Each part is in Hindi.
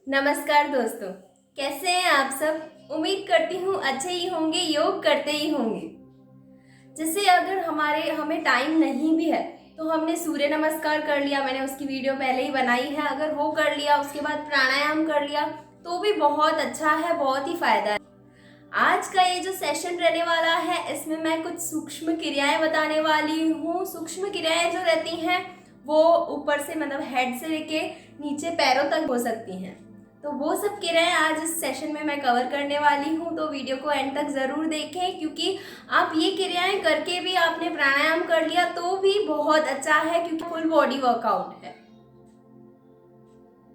नमस्कार दोस्तों, कैसे हैं आप सब। उम्मीद करती हूँ अच्छे ही होंगे, योग करते ही होंगे। जैसे अगर हमें टाइम नहीं भी है तो हमने सूर्य नमस्कार कर लिया, मैंने उसकी वीडियो पहले ही बनाई है। अगर वो कर लिया, उसके बाद प्राणायाम कर लिया तो भी बहुत अच्छा है, बहुत ही फायदा है। आज का ये जो सेशन रहने वाला है, इसमें मैं कुछ सूक्ष्म क्रियाएं बताने वाली हूँ। सूक्ष्म क्रियाएं जो रहती हैं वो ऊपर से मतलब हेड से लेके नीचे पैरों तक हो सकती हैं। तो वो सब क्रियाएं आज इस सेशन में मैं कवर करने वाली हूँ, तो वीडियो को एंड तक ज़रूर देखें, क्योंकि आप ये क्रियाएं करके भी आपने प्राणायाम कर लिया तो भी बहुत अच्छा है, क्योंकि फुल बॉडी वर्कआउट है।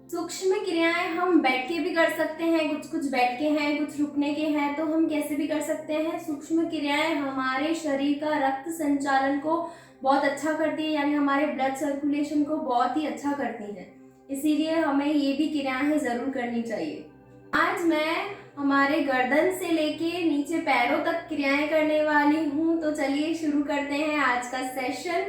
सूक्ष्म क्रियाएं हम बैठ के भी कर सकते हैं, कुछ कुछ बैठ के हैं, कुछ रुकने के हैं, तो हम कैसे भी कर सकते हैं। सूक्ष्म क्रियाएं हमारे शरीर का रक्त संचालन को बहुत अच्छा करती है, यानी हमारे ब्लड सर्कुलेशन को बहुत ही अच्छा करती है। इसीलिए हमें ये भी क्रियाएं जरूर करनी चाहिए। आज मैं हमारे गर्दन से लेके नीचे पैरों तक क्रियाएं करने वाली हूँ, तो चलिए शुरू करते हैं आज का सेशन।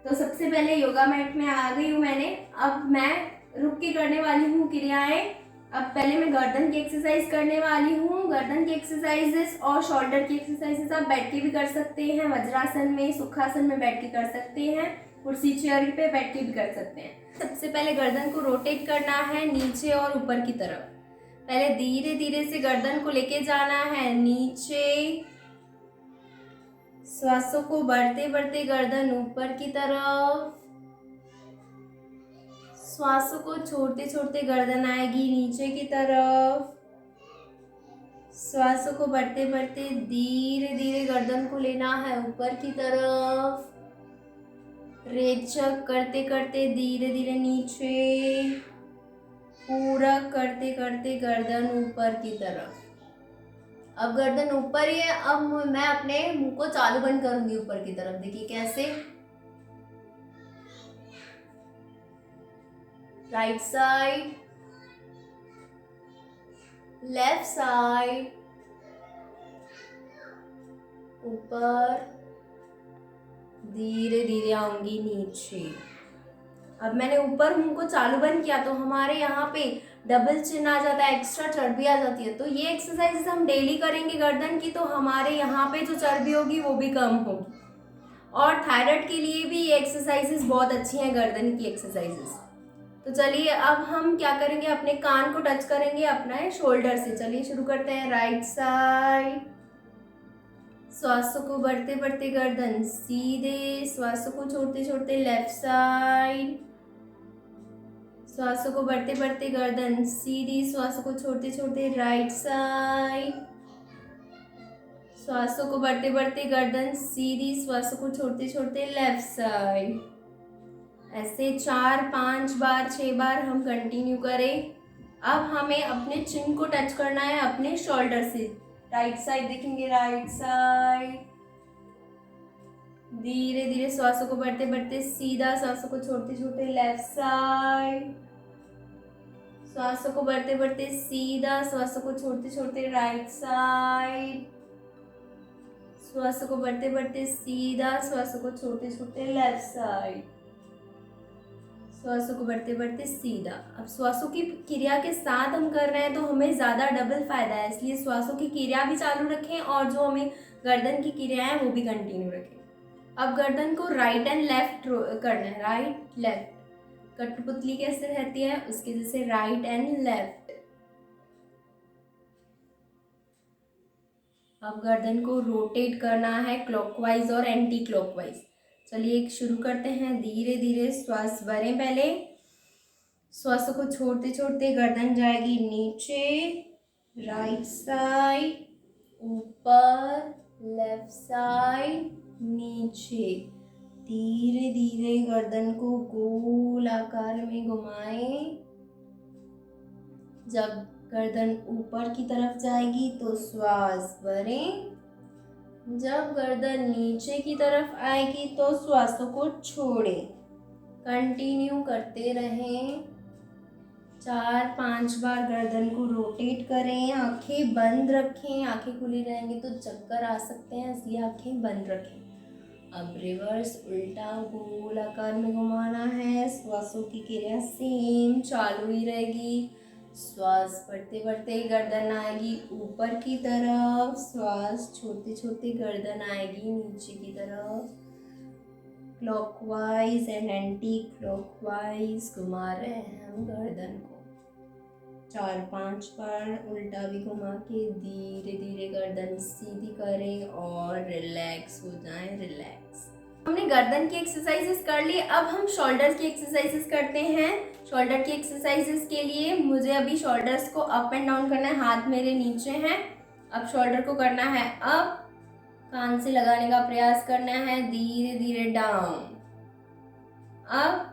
तो सबसे पहले योगा मैट में आ गई हूँ मैंने। अब मैं रुक के करने वाली हूँ क्रियाएं। अब पहले मैं गर्दन की एक्सरसाइज करने वाली हूँ। गर्दन की एक्सरसाइजेस और शोल्डर की एक्सरसाइजेस आप बैठ के भी कर सकते हैं, वज्रासन में, सुखासन में बैठ के कर सकते हैं, कुर्सी चेयर पे बैठ के भी कर सकते हैं। सबसे पहले गर्दन को रोटेट करना है नीचे और ऊपर की तरफ। पहले धीरे धीरे से गर्दन को लेके जाना है नीचे। श्वासों को बढ़ते बढ़ते गर्दन ऊपर की तरफ। श्वासों को छोड़ते छोड़ते गर्दन आएगी नीचे की तरफ। श्वासों को बढ़ते बढ़ते धीरे धीरे गर्दन को लेना है ऊपर की तरफ। रेचक करते करते धीरे धीरे नीचे। पूरा करते करते गर्दन ऊपर की तरफ। अब गर्दन ऊपर ही है। अब मैं अपने मुंह को चालू बंद करूंगी ऊपर की तरफ। देखिए कैसे। राइट साइड, लेफ्ट साइड, ऊपर, धीरे धीरे आऊंगी नीचे। अब मैंने ऊपर मुंह को चालू बंद किया तो हमारे यहाँ पे डबल चिन आ जाता है, एक्स्ट्रा चर्बी आ जाती है। तो ये एक्सरसाइजेस हम डेली करेंगे गर्दन की, तो हमारे यहाँ पे जो चर्बी होगी वो भी कम होगी। और थायराइड के लिए भी ये एक्सरसाइजेस बहुत अच्छी हैं, गर्दन की एक्सरसाइजेस। तो चलिए अब हम क्या करेंगे, अपने कान को टच करेंगे अपना शोल्डर से। चलिए शुरू करते हैं। राइट साइड, श्वासों को बढ़ते बढ़ते गर्दन सीधे। श्वासों को छोड़ते छोड़ते लेफ्ट साइड। श्वासों को बढ़ते बढ़ते गर्दन सीधी। श्वासों को छोड़ते छोड़ते राइट साइड। श्वासों को बढ़ते बढ़ते गर्दन सीधी। श्वासों को छोड़ते छोड़ते लेफ्ट साइड। ऐसे 4-5 बार 6 बार हम कंटिन्यू करें। अब हमें अपने चिन को टच करना है अपने शोल्डर से। राइट साइड देखेंगे, राइट साइड। धीरे धीरे श्वासों को बढ़ते बढ़ते सीधा। श्वासों को छोड़ते छोड़ते लेफ्ट साइड। श्वासों को बढ़ते बढ़ते सीधा। श्वासों को छोड़ते छोड़ते राइट साइड। श्वासों को बढ़ते बढ़ते सीधा। श्वासों को छोड़ते छोड़ते लेफ्ट साइड। श्वासों को बढ़ते बढ़ते सीधा। अब श्वासों की क्रिया के साथ हम कर रहे हैं तो हमें ज़्यादा डबल फायदा है, इसलिए श्वासों की क्रिया भी चालू रखें और जो हमें गर्दन की क्रिया है वो भी कंटिन्यू रखें। अब गर्दन को राइट एंड लेफ्ट करना है। राइट लेफ्ट, कठपुतली कैसे रहती है उसके जैसे राइट एंड लेफ्ट। अब गर्दन को रोटेट करना है क्लॉकवाइज और एंटी क्लॉकवाइज। चलिए शुरू करते हैं। धीरे धीरे श्वास भरें पहले। श्वासों को छोड़ते छोड़ते गर्दन जाएगी नीचे, राइट साइड, ऊपर, लेफ्ट साइड, नीचे। धीरे धीरे गर्दन को गोल आकार में घुमाएं। जब गर्दन ऊपर की तरफ जाएगी तो श्वास भरें। जब गर्दन नीचे की तरफ आएगी तो श्वासों को छोड़ें। कंटिन्यू करते रहें। 4-5 बार गर्दन को रोटेट करें। आंखें बंद रखें, आंखें खुली रहेंगी तो चक्कर आ सकते हैं, इसलिए आंखें बंद रखें। अब रिवर्स उल्टा गोल आकार में घुमाना है। श्वासों की क्रिया सेम चालू ही रहेगी। श्वास बढ़ते बढ़ते गर्दन आएगी ऊपर की तरफ, श्वास छोड़ते छोड़ते गर्दन आएगी नीचे की तरफ। क्लॉकवाइज एंड एंटी क्लॉकवाइज घुमा रहे हैं हम गर्दन को। 4-5 बार उल्टा भी घुमा के धीरे धीरे गर्दन सीधी करें और रिलैक्स हो जाएं, रिलैक्स। हमने गर्दन की एक्सरसाइजेस कर ली, अब हम शोल्डर की एक्सरसाइजेस करते हैं। शोल्डर की एक्सरसाइजेस के लिए मुझे अभी शोल्डर्स को अप एंड डाउन करना है, हाथ मेरे नीचे हैं। अब शोल्डर को करना है अप, कान से लगाने का प्रयास करना है, धीरे धीरे डाउन, अप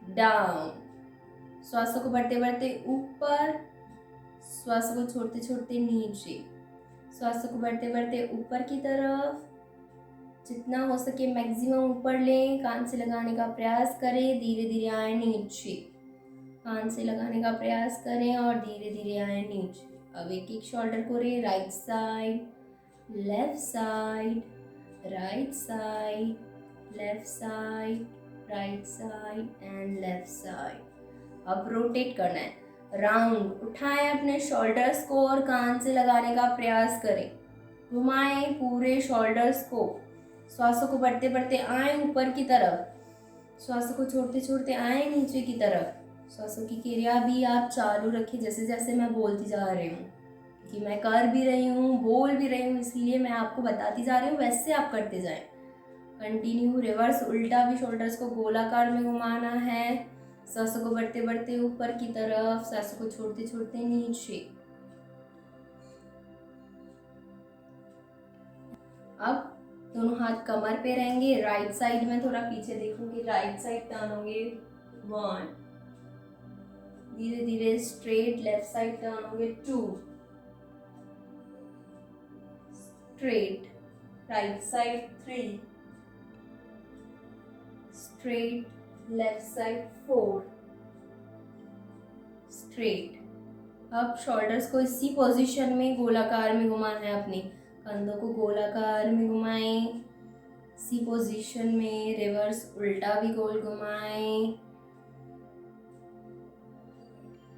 डाउन। श्वासों को बढ़ते बढ़ते ऊपर, श्वासों को छोड़ते छोड़ते नीचे, श्वासों को बढ़ते बढ़ते ऊपर की तरफ, जितना हो सके मैक्सिमम ऊपर लें, कान से लगाने का प्रयास करें, धीरे धीरे आए नीचे, कान से लगाने का प्रयास करें और धीरे धीरे आए नीचे। अब एक एक शोल्डर को रे, right side, left side, right side, left side, right side and left side. अब रोटेट करना है, राउंड उठाएं अपने शोल्डर्स को और कान से लगाने का प्रयास करें, घुमाएं पूरे शोल्डर्स को। श्वासों को बढ़ते बढ़ते आए ऊपर की तरफ, श्वासों को छोड़ते छोड़ते आए नीचे की तरफ। श्वासों की क्रिया भी आप चालू रखें जैसे जैसे मैं बोलती जा रही हूँ, क्योंकि मैं कर भी रही हूँ, बोल भी रही हूँ, इसलिए मैं आपको बताती जा रही हूँ, वैसे आप करते जाएं। कंटिन्यू रिवर्स उल्टा भी शोल्डर्स को गोलाकार में घुमाना है। श्वासों को बढ़ते बढ़ते ऊपर की तरफ, श्वासों को छोड़ते छोड़ते नीचे। अब दोनों हाथ कमर पे रहेंगे, राइट साइड में थोड़ा पीछे देखूंगी, राइट साइड टर्न होंगे 1, धीरे धीरे स्ट्रेट लेफ्ट साइड टर्न होंगे 2, straight right side 3, straight left side 4, straight. अब शोल्डर्स को इसी पोजीशन में गोलाकार में घुमाना है, अपने कंधों को गोलाकार में घुमाएं, इसी पोजीशन में रिवर्स उल्टा भी गोल घुमाएं,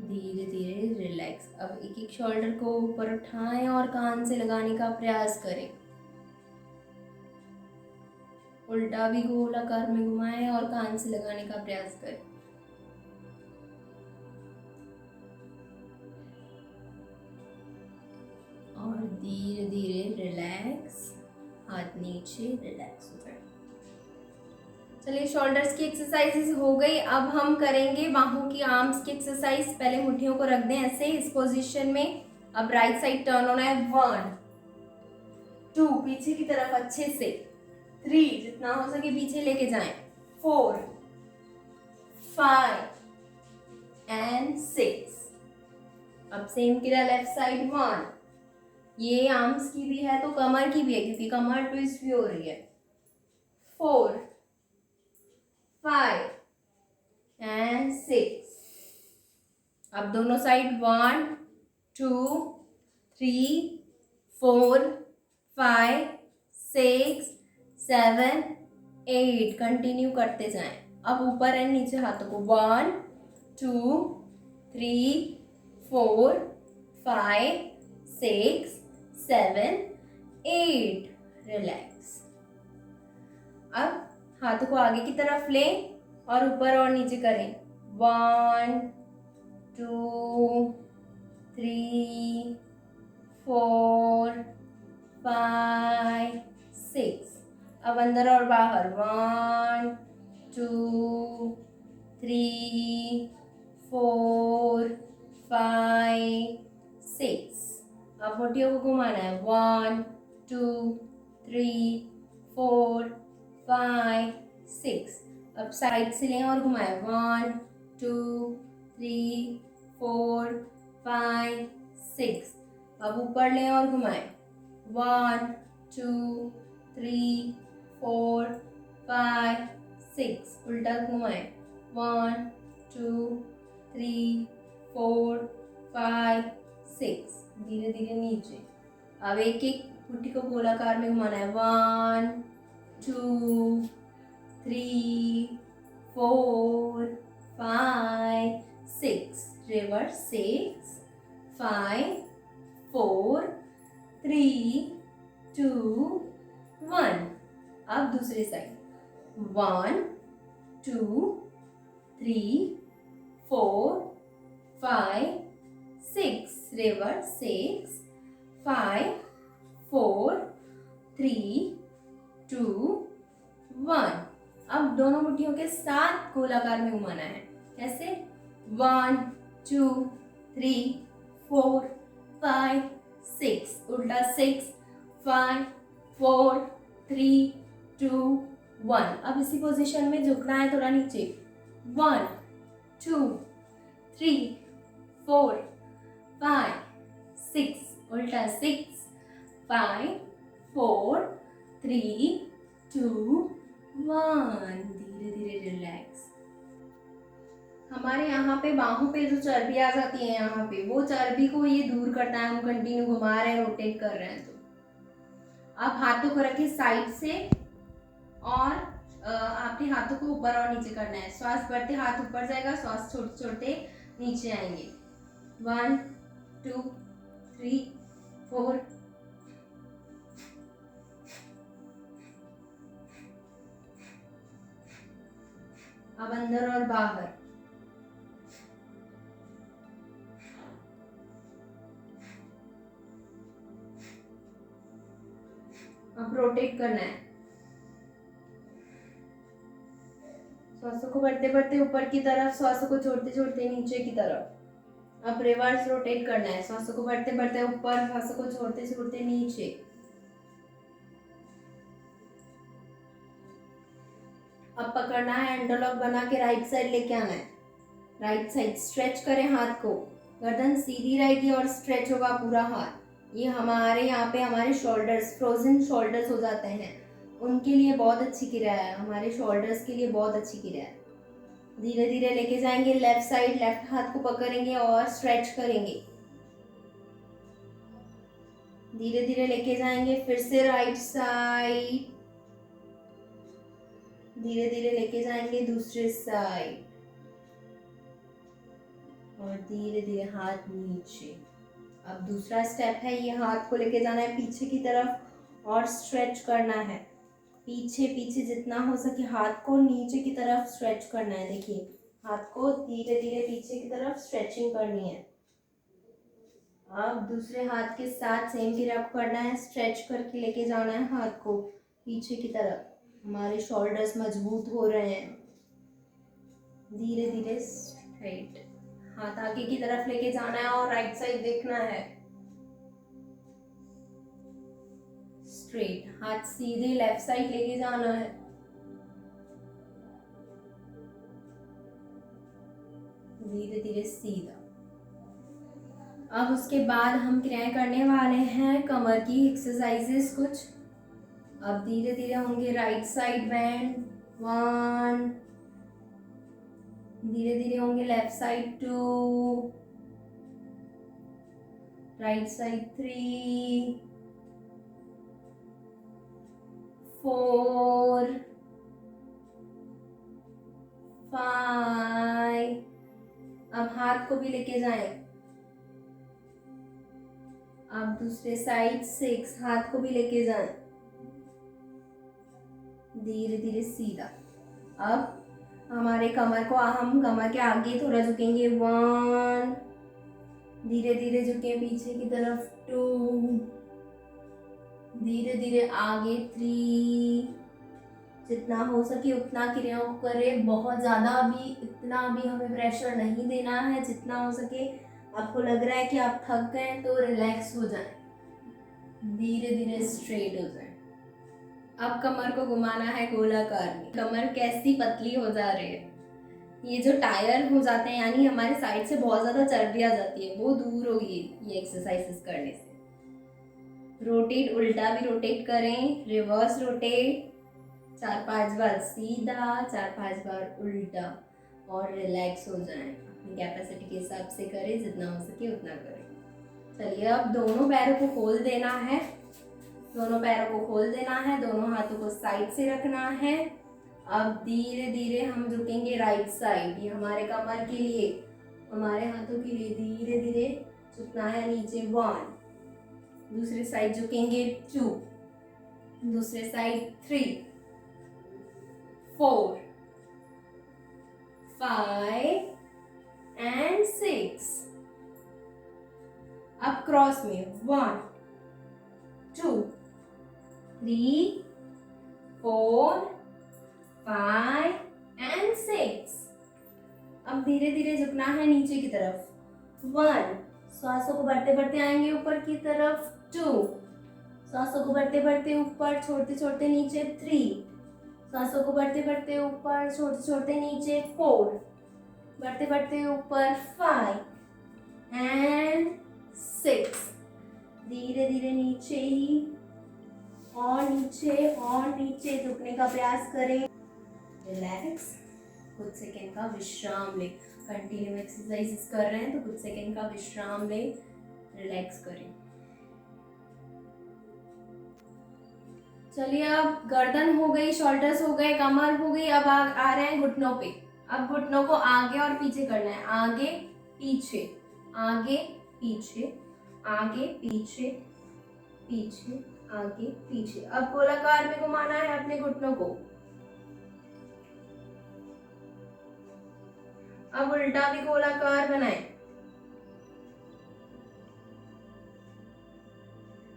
धीरे धीरे रिलैक्स। अब एक एक शोल्डर को ऊपर उठाएं और कान से लगाने का प्रयास करें, उल्टा भी गोलाकार में घुमाएं और कान से लगाने का प्रयास करें। और धीरे धीरे रिलैक्स, हाथ नीचे, रिलैक्स हो जाए। चलिए शोल्डर्स की एक्सरसाइजेस हो गई, अब हम करेंगे बाहों की, आर्म्स की एक्सरसाइज। पहले मुट्ठियों को रख दें ऐसे इस पोजीशन में। अब राइट साइड टर्न होना है 1, 2 पीछे की तरफ अच्छे से, 3 जितना हो सके पीछे लेके जाएं, 4, 5 एंड 6। अब सेम क्रिया लेफ्ट साइड 1, ये आर्म्स की भी है तो कमर की भी है, क्योंकि कमर ट्विस्ट भी हो रही है, 4, 5 एंड 6। अब दोनों साइड 1, 2, 3, 4, 5, 6, 7, 8 कंटिन्यू करते जाएं। अब ऊपर एंड नीचे हाथों को 1, 2, 3, 4, 5, 6, 7, 8 रिलैक्स। अब हाथों को आगे की तरफ लें और ऊपर और नीचे करें, 1, 2, 3, 4, 5, 6। अब अंदर और बाहर, 1, 2, 3, 4, 5, 6। अब मुट्ठियों को घुमाना है, 1, 2, 3, 4, 5, 6। अब साइड से लें और घुमाएं, 1, 2, 3, 4, 5, 6। अब ऊपर लें और घुमाएं, 1, 2, 3, 4, 5, 6। उल्टा घुमाएं, 1, 2, 3, 4, 5, 6। धीरे धीरे नीचे। अब एक एक मुट्ठी को गोलाकार में घुमाना है, 1, 2, 3, 4, 5, 6। रिवर्स 6 5 4 3 2 1। अब दूसरी साइड 1 2 3 4 5 6, रिवर्स 6 5 4 3 2 1। अब दोनों मुट्ठियों के साथ गोलाकार में घुमाना है। कैसे? 1 2 3 4 5 6, उल्टा 6 5 4 3 2 1। अब इसी पोजीशन में झुकना है थोड़ा नीचे। 1 2 3 4 5 6, उल्टा 6 5 4 3 2 1। धीरे धीरे रिलैक्स। हमारे यहाँ पे बाहों पे जो चर्बी आ जाती है यहाँ पे, वो चर्बी को ये दूर करता है। हम कंटिन्यू घुमा रहे हैं, रोटेट कर रहे हैं। तो अब हाथों को रखिए साइड से और आपके हाथों को ऊपर और नीचे करना है। श्वास बढ़ते हाथ ऊपर जाएगा, श्वास छोटे छोटे नीचे आएंगे। 1 2 3 4। अब अंदर और बाहर। अब रोटेट करना है। श्वासों को बढ़ते बढ़ते ऊपर की तरफ, श्वासों को छोड़ते छोड़ते नीचे की तरफ। अब रिवर्स रोटेट करना है। श्वासों को बढ़ते बढ़ते ऊपर, श्वासों को छोड़ते छोड़ते नीचे। अब पकड़ना है, एंडोलॉक बना के राइट साइड लेके आना है। राइट साइड स्ट्रेच करें हाथ को, गर्दन सीधी रहेगी और स्ट्रेच होगा पूरा हाथ। ये हमारे यहाँ पे हमारे शोल्डर्स, फ्रोजन शोल्डर्स हो जाते हैं, उनके लिए बहुत अच्छी क्रिया है। हमारे शोल्डर्स के लिए बहुत अच्छी क्रिया है। धीरे धीरे लेके जाएंगे लेफ्ट साइड, लेफ्ट हाथ को पकड़ेंगे और स्ट्रेच करेंगे। धीरे धीरे लेके जाएंगे, फिर से राइट साइड। धीरे धीरे लेके जाएंगे दूसरे साइड और धीरे धीरे हाथ नीचे। अब दूसरा स्टेप है, ये हाथ को लेके जाना है पीछे की तरफ और स्ट्रेच करना है। पीछे पीछे जितना हो सके हाथ को नीचे की तरफ स्ट्रेच करना है। देखिए हाथ को धीरे धीरे पीछे की तरफ स्ट्रेचिंग करनी है। अब दूसरे हाथ के साथ सेम क्रिया को करना है, स्ट्रेच करके लेके जाना है हाथ को पीछे की तरफ। हमारे शोल्डर्स मजबूत हो रहे हैं। धीरे धीरे स्ट्रेट, हाथ आगे की तरफ लेके जाना है और राइट साइड देखना है। स्ट्रेट, हाथ सीधे लेफ्ट साइड लेके जाना है। धीरे धीरे सीधा। अब उसके बाद हम क्रियाएं करने वाले हैं कमर की एक्सरसाइजेस कुछ। अब धीरे धीरे होंगे राइट साइड बेंड 1, धीरे धीरे होंगे लेफ्ट साइड 2, राइट साइड 3 4 5। अब हाथ को भी लेके जाएं। अब दूसरे साइड 6, हाथ को भी लेके जाएं। धीरे धीरे सीधा। अब हमारे कमर को, हम कमर के आगे थोड़ा झुकेंगे 1, धीरे धीरे झुके पीछे की तरफ 2, धीरे धीरे आगे 3। जितना हो सके उतना क्रियाओं को करें। बहुत ज़्यादा भी, इतना भी हमें प्रेशर नहीं देना है। जितना हो सके, आपको लग रहा है कि आप थक गए तो रिलैक्स हो जाए, धीरे धीरे स्ट्रेट हो जाए। अब कमर को घुमाना है गोलाकार में। कमर कैसी पतली हो जा रही है। ये जो टायर हो जाते हैं, यानी हमारे साइड से बहुत ज़्यादा चर्बी आ जाती है, वो दूर होगी ये एक्सरसाइजेस करने से। रोटेट, उल्टा भी रोटेट करें, रिवर्स रोटेट 4-5 बार सीधा, 4-5 बार उल्टा और रिलैक्स हो जाएं। अपनी कैपेसिटी के हिसाब से करें, जितना हो सके उतना करें। चलिए अब दोनों पैरों को खोल देना है। दोनों पैरों को खोल देना है, दोनों हाथों को साइड से रखना है। अब धीरे धीरे हम झुकेंगे राइट साइड, ये हमारे कमर के लिए हमारे हाथों के लिए धीरे धीरे झुकना है नीचे। 1, दूसरे साइड झुकेंगे 2, दूसरे साइड 3, 4, 5 एंड 6। अब क्रॉस में 1, 2, 3, 4, 5 एंड 6। अब धीरे धीरे झुकना है नीचे की तरफ। 1, श्वासों को बढ़ते बढ़ते आएंगे ऊपर की तरफ। 2, श्वासों को बढ़ते बढ़ते ऊपर, छोड़ते छोड़ते नीचे। 3, श्वासों को बढ़ते बढ़ते ऊपर, छोड़ते छोड़ते नीचे। 4, बढ़ते बढ़ते ऊपर। 5 एंड 6। धीरे धीरे नीचे ही और नीचे झुकने का प्रयास करें। रिलैक्स, कुछ सेकेंड का विश्राम ले। कंटिन्यू एक्सरसाइजेस कर रहे हैं तो कुछ सेकेंड का विश्राम ले, रिलैक्स करें। चलिए, अब गर्दन हो गई, शोल्डर्स हो गए, कमर हो गई। अब आ रहे हैं घुटनों पे। अब घुटनों को आगे और पीछे करना है। आगे पीछे, आगे पीछे, आगे पीछे, पीछे आगे पीछे। अब गोलाकार में घुमाना है अपने घुटनों को। अब उल्टा भी गोलाकार बनाएं।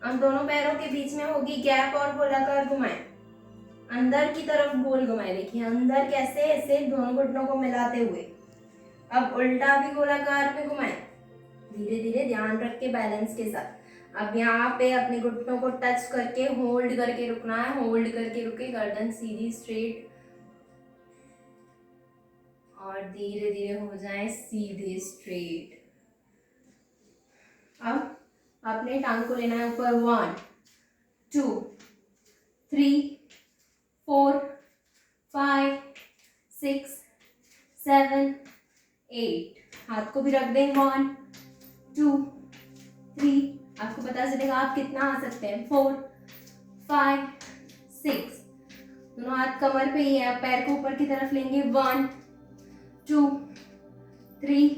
अब दोनों पैरों के बीच में होगी गैप और गोलाकार घुमाएं। अंदर की तरफ गोल घुमाएं। देखिए अंदर कैसे, ऐसे दोनों घुटनों को मिलाते हुए। अब उल्टा भी गोलाकार में घुमाएं, धीरे धीरे ध्यान रख के बैलेंस के साथ। अब यहाँ पे अपने घुटनों को टच करके होल्ड करके रुकना है। होल्ड करके रुके, गर्दन सीधी स्ट्रेट, और धीरे धीरे हो जाए सीधे स्ट्रेट। अब अपने टांग को लेना है ऊपर। 1, 2, 3, 4, 5, 6, 7, 8। हाथ को भी रख दें। 1, 2, 3। आपको पता चलेगा आप कितना आ सकते हैं। 4, 5, 6। दोनों हाथ कमर पे ही है। आप पैर को ऊपर की तरफ लेंगे। 1, 2, 3,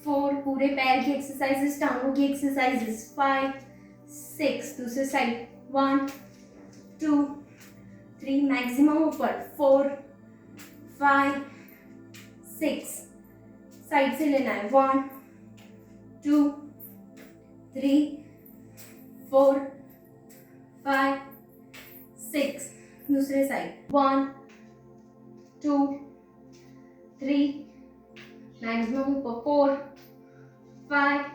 4। पूरे पैर की एक्सरसाइजेस, टांगों की एक्सरसाइजेस। 5, 6। दूसरे साइड। 1, 2, 3। मैक्सिमम ऊपर। 4, 5, 6। साइड से लेना है। 1, 2, 3, 4, 5, 6। दूसरे साइड। 1, 2, 3। मैक्सिमम ऊपर। 4, 5,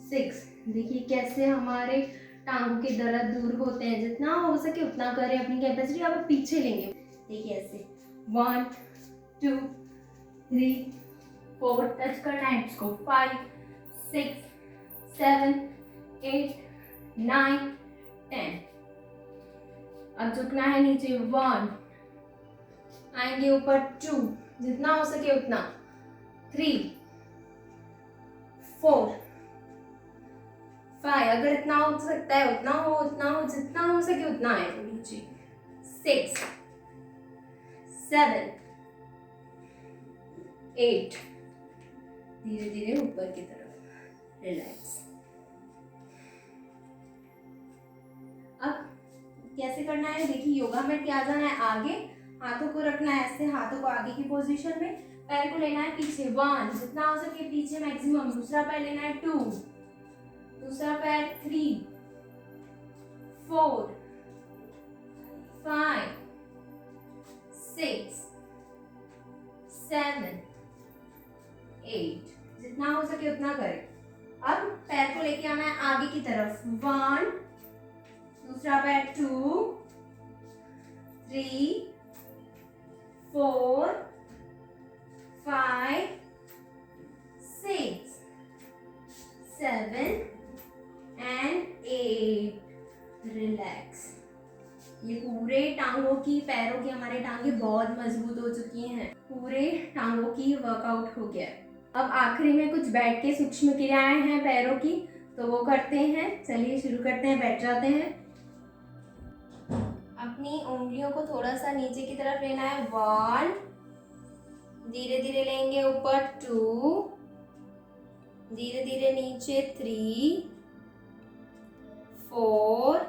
6। देखिए कैसे हमारे टांगों के दर्द दूर होते हैं। जितना हो सके उतना करें, अपनी कैपेसिटी। अब पीछे लेंगे। देखिए ऐसे। 1, 2, 3, 4। टच करना है इसको। 5, 6, 7, 8, 9, 10। अब झुकना है नीचे। 1, आएंगे ऊपर। 2, जितना हो सके उतना। 3, 4, 5। अगर इतना हो सकता है उतना हो, जितना हो सके उतना है नीचे। 6, 7, 8। धीरे धीरे ऊपर की तरफ। रिलैक्स। अब कैसे करना है देखिए। योगा में क्या जाना है, आगे हाथों को रखना है ऐसे, हाथों को आगे की पोजीशन में। पैर को लेना है पीछे। 1, जितना हो सके पीछे मैक्सिमम। दूसरा पैर लेना है। 2, दूसरा पैर। 3, 4, 5, 6, 7, 8। जितना हो सके उतना करें। अब पैर को लेके आना है आगे की तरफ। 1, दूसरा पैर। 2, 3, 4, 5, 6, 7 एंड 8। रिलैक्स। ये पूरे टांगों की, पैरों की, हमारे टांगे बहुत मजबूत हो चुकी हैं। पूरे टांगों की वर्कआउट हो गया। अब आखिरी में कुछ बैठ के सूक्ष्म क्रियाएं हैं पैरों की, तो वो करते हैं। चलिए शुरू करते हैं। बैठ जाते हैं। अपनी उंगलियों को थोड़ा सा नीचे की तरफ लेना है। 1, धीरे धीरे लेंगे ऊपर। 2, धीरे धीरे नीचे 3, 4,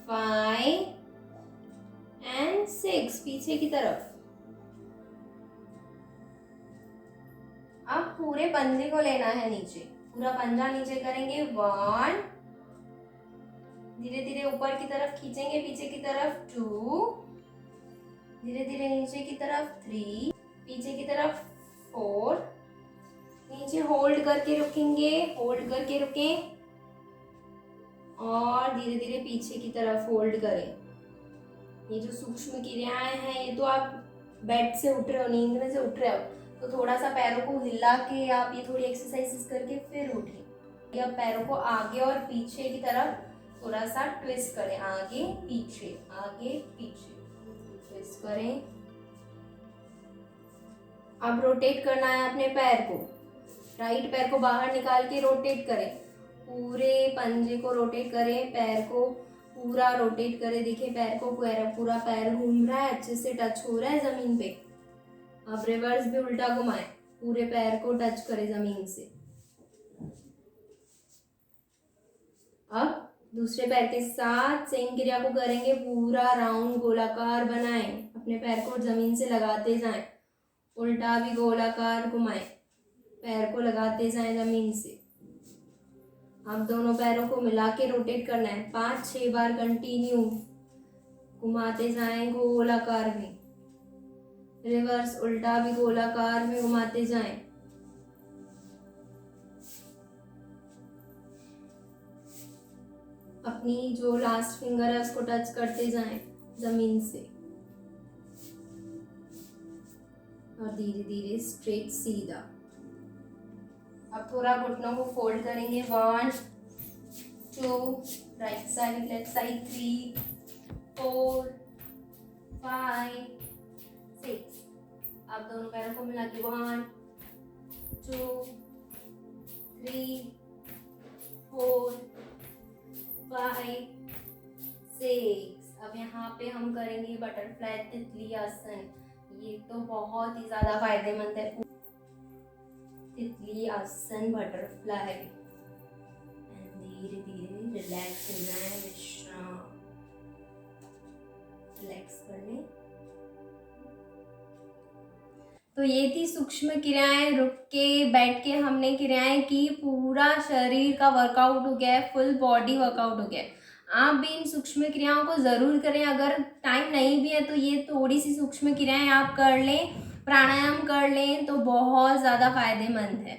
5 एंड 6, पीछे की तरफ। अब पूरे पंजे को लेना है नीचे, पूरा पंजा नीचे करेंगे। 1, धीरे धीरे ऊपर की तरफ खींचेंगे, पीछे की तरफ 2, धीरे धीरे नीचे की तरफ 3, पीछे की तरफ 4, नीचे होल्ड करके रुकेंगे, होल्ड करके रुकें और धीरे धीरे पीछे की तरफ होल्ड करें। ये जो सूक्ष्म क्रियाएं हैं, ये तो आप बेड से उठ रहे हो, नींद में से उठ रहे हो, तो थोड़ा सा पैरों को हिला के आप ये थोड़ी एक्सरसाइजेस करके फिर उठें। अब पैरों को आगे और पीछे की तरफ थोड़ा सा ट्विस्ट करें, आगे पीछे ट्विस्ट करें। अब रोटेट करना है अपने पैर को, राइट पैर को बाहर निकाल के रोटेट करें, पूरे पंजे को रोटेट करें, पैर को पूरा रोटेट करें। देखिए पैर को पूरा पैर घूम रहा है, अच्छे से टच हो रहा है जमीन पे। अब रिवर्स भी उल्टा घुमाएं, पूरे पैर को टच करें जमीन से। अब दूसरे पैर के साथ सेम क्रिया को करेंगे, पूरा राउंड गोलाकार बनाएं, अपने पैर को जमीन से लगाते जाएं, उल्टा भी गोलाकार घुमाएं, पैर को लगाते जाएं जमीन से। अब दोनों पैरों को मिला के रोटेट करना है, 5-6 बार कंटिन्यू घुमाते जाएं गोलाकार में, रिवर्स उल्टा भी गोलाकार में घुमाते जाएं। अपनी जो लास्ट फिंगर है उसको टच करते जाएं जमीन से और धीरे धीरे स्ट्रेट सीधा। अब थोड़ा घुटनों को फोल्ड करेंगे, 1, 2, राइट साइड लेफ्ट साइड, 3, 4, 5, 6। अब दोनों पैरों को मिला के 1, 2, 3, 4, 5, 6। अब यहाँ पे हम करेंगे बटरफ्लाई तितली आसन। ये तो बहुत ही ज़्यादा फायदेमंद है, तितली आसन बटरफ्लाई। धीरे धीरे रिलैक्स हो जाए, विश्राम, रिलैक्स कर लें। तो ये थी सूक्ष्म क्रियाएं, रुक के बैठ के हमने क्रियाएं की, पूरा शरीर का वर्कआउट हो गया है, फुल बॉडी वर्कआउट हो गया है। आप भी इन सूक्ष्म क्रियाओं को ज़रूर करें। अगर टाइम नहीं भी है तो ये थोड़ी सी सूक्ष्म क्रियाएं आप कर लें, प्राणायाम कर लें तो बहुत ज़्यादा फायदेमंद है।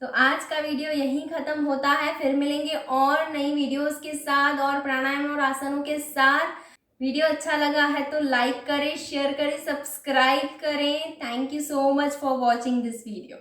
तो आज का वीडियो यहीं ख़त्म होता है, फिर मिलेंगे और नई वीडियोस के साथ और प्राणायाम और आसनों के साथ। वीडियो अच्छा लगा है तो लाइक करें, शेयर करें, सब्सक्राइब करें। Thank you so much for watching this video.